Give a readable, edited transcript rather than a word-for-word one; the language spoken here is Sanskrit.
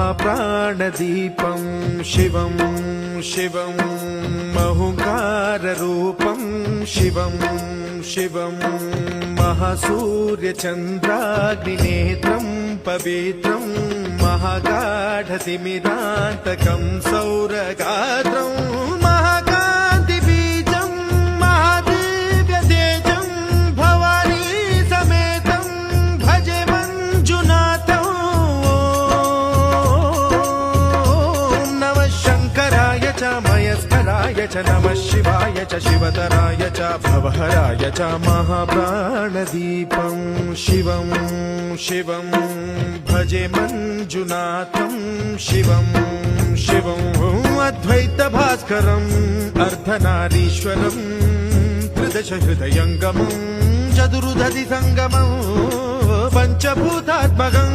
महाप्राणदीपं शिवं शिवं महुकाररूपं शिवं शिवं महासूर्यचन्द्राग्निनेत्रं पवित्रं महागाढतिमिरान्तकं सौरगात्रं महाकान्तिबीजं महादिव्यतेजं भवानी समेतं भजे मञ्जुनाथं। ॐ नमः शङ्कराय च मयस्कराय च नमः शिवाय च शिवतराय च भवहराय च महाप्राणदीपं शिवं शिवं भजे मञ्जुनाथं शिवं शिवं अद्वैतभास्करम् अर्धनारीश्वरं त्रिदशहृदयङ्गमं चतुर्दधिसङ्गमं पञ्चभूतात्मकं